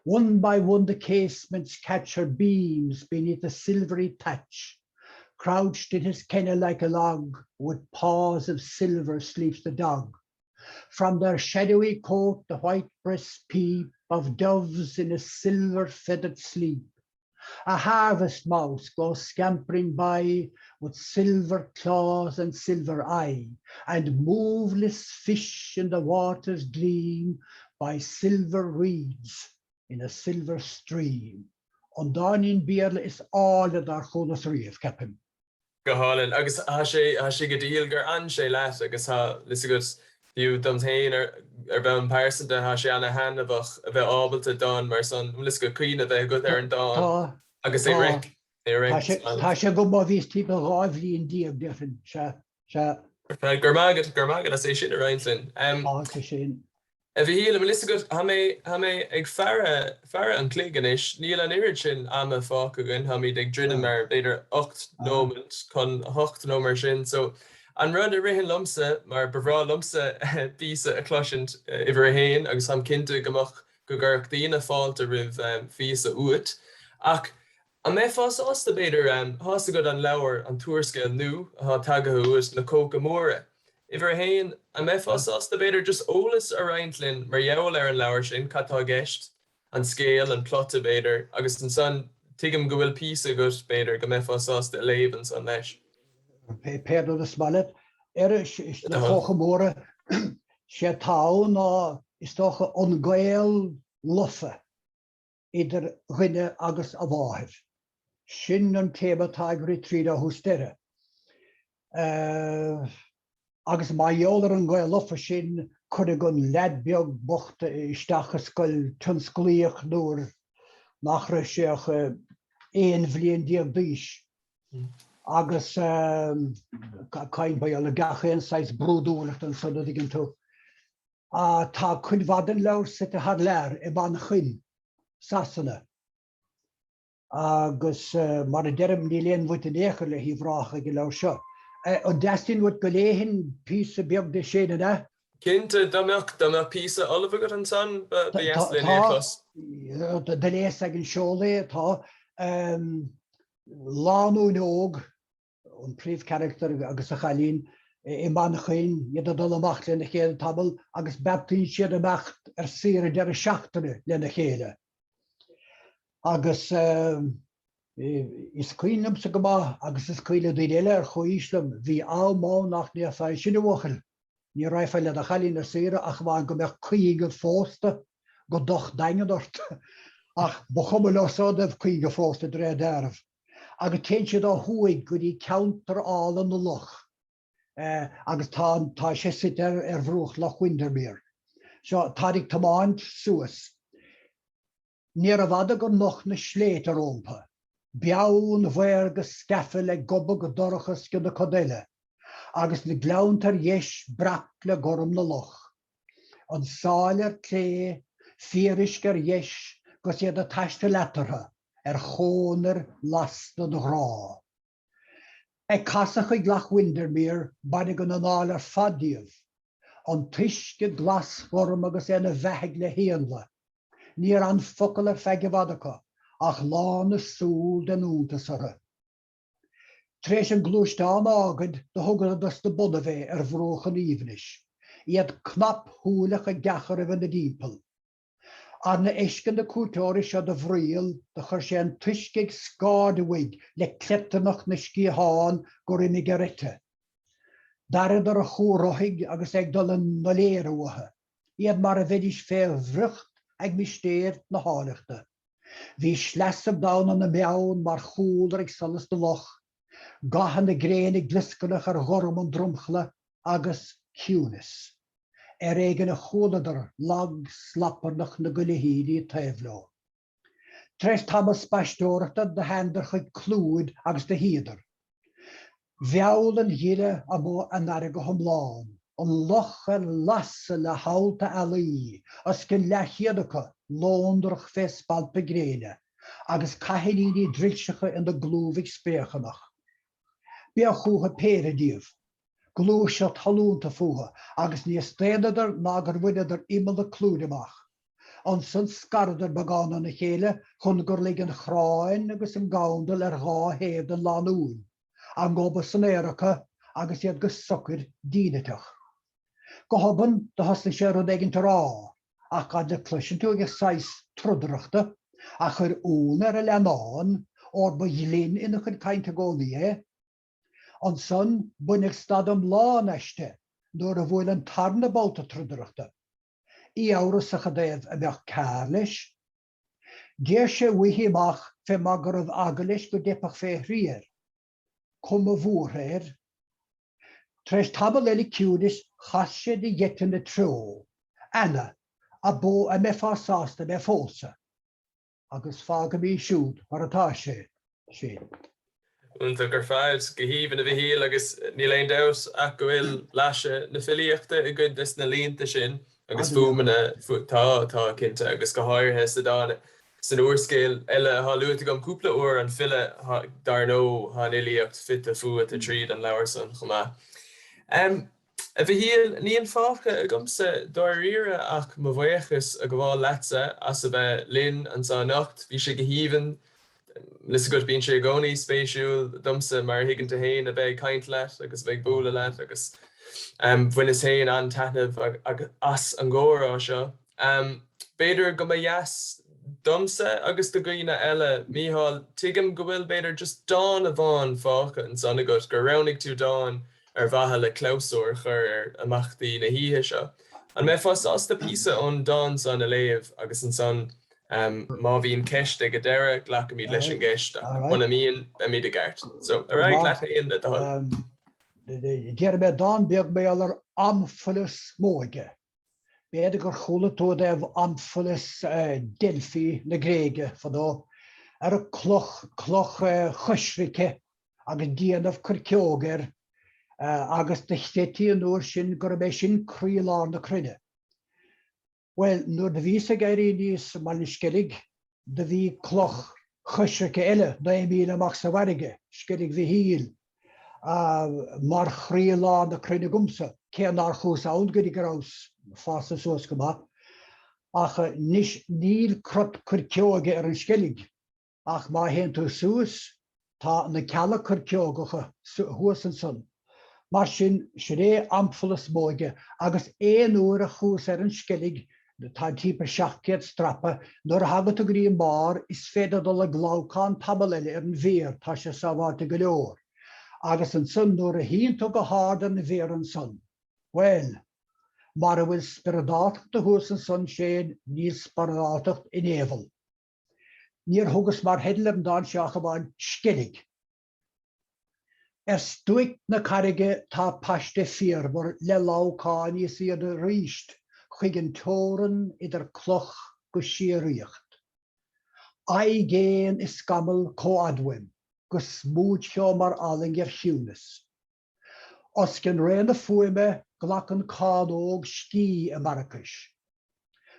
One by one the casements catch her beams beneath a silvery thatch. Crouched in his kennel like a log, with paws of silver sleeps the dog. From their shadowy coat the white breasts peep of doves in a silver feathered sleep. A harvest mouse goes scampering by with silver claws and silver eye, and moveless fish in the waters gleam by silver reeds in a silver stream. On dáinín béarla is ála dar chunas riamh capim. Go hálan, agus há sé go díal gur an sé leat agus há lis agus fiú dom's hain bheith an pásanta ha sé anna hanamhach a bheith ábalta don mar son lis go cuioine bheith go ar an dá agus é ric. Tá sé go má vís tí ráimhlíon díobh defin se gur mágad a sé sin a reintlinn. sin. A bhí híle list go ha mé ag fearre an clíganis, níl an irid sin ama fácagan ha mí ag dridan mar beidir 8 nóment chun 8 nómar sin, so an rud a rihin lumsa mar bevrá lumsa bísa a cloisiint iver a héin agus ham cinnte gomach go gur daoine fáilte rih físa uat. Ach a mé fás ásta beidir hásta go an leabhar an túairscéil nu a tagaú is na cóca móra. Iver hain a mé fás ásta beidir just ólas a reintlinn mar jeall ar an leabhar sin catá gceist an scéal an plotta beidir agus an son tuigim go bhfuil písa go beidir go mé fás ásta a léib an son leis. Pedro de Smallet, is na cócha móra sé tá ná is tócha an gael lofa idir rinne agus a bháthir. Sin an téba táigerí tríd a hústere. Agus má jólar an gael lofa sin chuide gon ledbeag bochta isteach a scoil tunsclíoch nóir nach ra séach éon bhliain díobh díis. Agus cain ba le gachéan sais brúdúlacht an sodad igen tú. Tá chuid vadan leir sit a had leir I ban chuin sasanna. Agus mar a derm ní léon bhuit an éair le Uíbh Ráthaigh go leir seo. An destin bhuit go léhin písa beag de séna da? Cinnte dámach písa olaf agat an son beaslinn éclas? Da léas ag an seolé tá lánú nóg an príomh character agus a chalín I man chuin iad a dul amach lena chéile tabal agus Bealtaine siad amacht ar sire de a seachtaine lena chéile. Agus is cuiinem sa gomá agus is cuile dí réile ar chuíslam hí á má nach ní a fáil sin bhachal. Ní raifeile a chalín ar sire ach bhain go meach cuige fósta go doch daingadort. Ach bochum lesádah cuige fósta dré darmh. Agus cén siad á thuaig go dtí counter áil an na loch. Agus tá sé sit ar bhrúch le Windermere. Seo táigh tamáint suas. Níor a bhada go noch na sléit ar ómpa. Beann bhair go scafa le gobba go dorachas go na codéile. Agus na gleantar dhéis brac le gorm na loch. An sáilir clé, fíriscar dhéis go siad a taiste letartha. Chónar las na rá. Ag casach ag glach Windermere banig an áil ar fadíomh. An tuisce glasform agus na bheithig le héanla. Níor an focail ar feige bhadacha ach lá na súl den úntasara. Tréis an glúisteán ágad de thugad dus na budahé ar bhróch an íbhanis. Iad knap thuúlach a gachar a bheith na dímpel. Ar na eiscin de cúteoirí seo de bhrial de chuir sé an tuisceigh scádahuig le cleptanach na scíháin go rinne garite. Darad ar a chóróthaigh agus ag dul an na léarúthe. Iad mar a bheidís fé bhrucht ag mistéir na hálaachta. Bhí sleasam dán an na meann mar chúlar ag solas na loch. Gahan na grénig gliscanach ar ghorm an drumchla agus ciúnas. Éigen a chóladar lag slapparnach na gulihíí taobhló. Tréis tamas spaisteoirta de hendar chuid clúid agus de híadar. Bheall an híre a mó an air go thomláin, an loch ar lasa le hálta alaí, as cin lechiadacha lóndrach fé spalpa gréine, agus caihiní drilsecha in de glúvig spéchanach. Bí a chúcha péradíomh. Glú seo talúnta fuha, agus ní stéadar ná gur bhuiidir imime a clúdaach. An san scaradar bagán na chéile chun gur ligin chráin agus an gándal ar gá héad an lánún. An goba san éireacha agus iad go sucir díneteach. Go hoban de hasna sé rud éigen rá, ach gad le cluisin tú agus 6 trudrachta a chur ún ar a leanán or ba dhlín ina chun cainte gcónaí An son bunig stadam lá neiste, nuair a bhfuil an tarna báta trudrachta. Í áras a chadéh a bheith cárlis. Déir sé uíhiach fé magarad agalis go dépach fé riir. Cum a bhúrhéir. Tréis tabal eile ciúdis chashe di yetin de tro, anna, a bo a me fásásta me fósa, agus fága mi siúd mar atá sé. Únta gur fáid go híomh na bhíhíal agus ní léon daos ach go bhfuil leise na filíochta I gcuid is na líonta sin agus fuaimena tá cinnte agus go háirthe sa dána san uorscéil eile há luúta gom cúpla uair an fille dar nó há ilíocht fit a fuat a tríd an leabhar san chumá. A bhíhíal níon fácha a gomsa dáiríre ach mo bhuiachas a go bháil leatsa as a bheith linn an sa nacht, bhí sé go híomhann Lis go bín sé gcónaí spéisiúil domsa mar higann hain a bheith caint leat agus bheith búla leat agus bhain is hain an taitneamh as an ggóra seo. Beidir go dheas domsa agus do gcuoine eile Mícheál tuigim go bhfuil beidir just dáin a bháin fácha an san agat gur roinnig tú dáin ar bhaithe le clósúir chur amachtaí na híthe seo. An mé fásásta písa ón dáin san a léamh agus an san má bhíon ceiste go deire ghlacha míad leis an gceist buna míon a míad a gceart. So a raibh leatha aon de dá. Dear me dáin beag mé allar amfulas móige. Beidir gur cholató deh amfulas Delphi na Gréige fadó ar a cloch chusrice agus díanamh curceógar agus de chtétíí nuair sin gur mé sin críláir na crunne. Well, nuair de bhí sa gairí níos mar na Sceilg, de bhí cloch chusrice eile 9,000 amach sa bharige, Sceilg bhíhíal, mar chríláir na crunne gumsa, céannar chús ann goí gorás fása suas go maith, ach níl crop curceóga ar an Sceilg, ach má hen tú suas, tá na cealla curceógacha thuas an son. Mar sin ré amfulas móige agus éon uair a chús ar an Sceilg tá típa 7 strappa nuair hagad a gríon bar is féidir dul a glácán tabal eile ar an bhéir tá sé sábháilte go leor. Agus an son nuair a híonn go háda na bhéir an son. Well, mar a bhfuil spiridátacht a thuas an son sin níl spiridátacht in ébhal. Níor thugas mar heidir an dáin seach bháin Sceilg. Stuic na carige tá paiste fíormar le lácáin is iad a ríist chuig an tóran idir cloch go siaríocht. Ai géan is scamal cóadhaim go smúd seo mar alling ar siúnas. Os cin réna fuime glachan cádóg scí a Marrakech.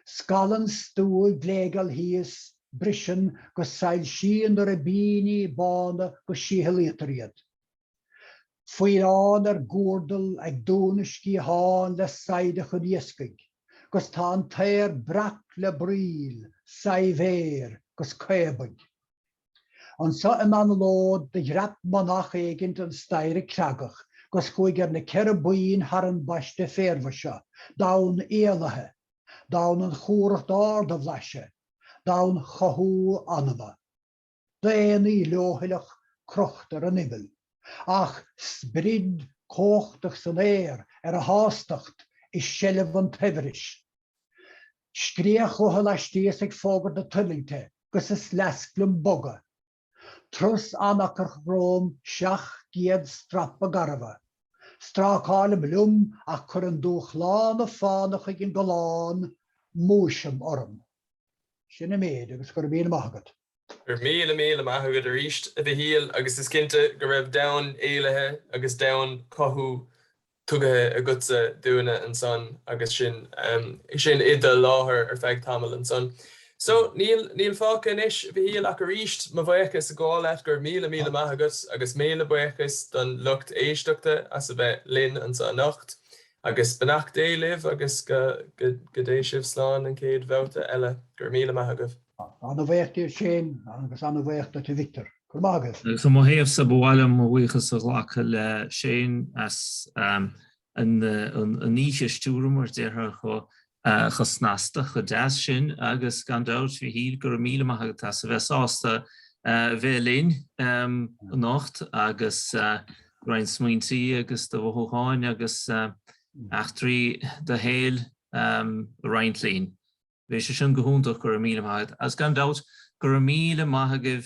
Scalan stúil glégal híos brisin go sail sían ar a bíní bána go síhaliatariad. Fuián ar gúrdal ag dúnaiscí háin le saide chun iescaig, gus tá an tair brac le bríl, saibhéir gus cébaig. An sa im an lód de grap manach éigint an staire creagach, gus chuig ar na ceire buín har an baiste féirfa seo, daun éalathe, daun an chóracht áda bhlaise, daun chathú anama. Déanaí leothilech crochtar an ibal. Ach sbrid cóchtach san éir ar a hástacht is sellh an tebhris. Scríoch ó leistíos ag fógad na tunningte, gus is lesclum boga. Trus anachar róm 7 strappa garfa. Strácála blum ach chur an dúchláán a fánach ag an goláán múisam orm. Sinna méad agus gur bíon amachgad. Gur míle maithagad a ríist a bhíhíal agus is cinnte go raibh dain éilethe agus dain cothú tugathe a gutsa dúna an son agus sin ide láthair ar feadh tamil an son. So níl fáca inis bhíhíal ach a ríist má bhuiachas a gáil gur míle maithagad agus méle buchas don lucht éisteachta as a bheith linn an sa nacht agus benacht éileh agus go déisih sláán an céad bhebhta eile gur míle maithagad. An a bhéachtaí sin agus an a bhéachta tú Victor. Gur mágad. So má héamh sa bháile má bhuichas a ghlacha le sin as an níise stúrum ar déirthe chu snasta chu deas sin agus gan dát bhí gur míle maithagad as a bheith sásta bheith linn nacht agus rain smaointaí agus do bhthóáin agus achtarí de héal rain lín. Bhí sé sin go húntaach gur míle maithagad. As gan dát gur míle maithagah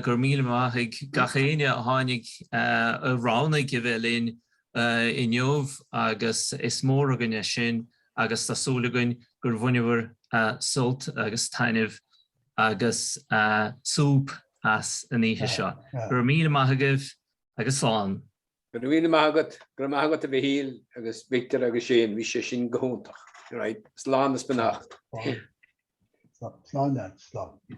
gur míle maithagh gachéine a tháinig a ránaigh a bheith linn inniuh agus is mór agan sin agus tásúlagan gur bhainneoir sult agus tainmh agus súb as an oíche seo. Gur míle maithagah agus slán. Gur míle maithagad gur maithagad a bheathúil agus Victor agus Shane bhí sé sin go húntaach. Right, slán is benacht. Slán.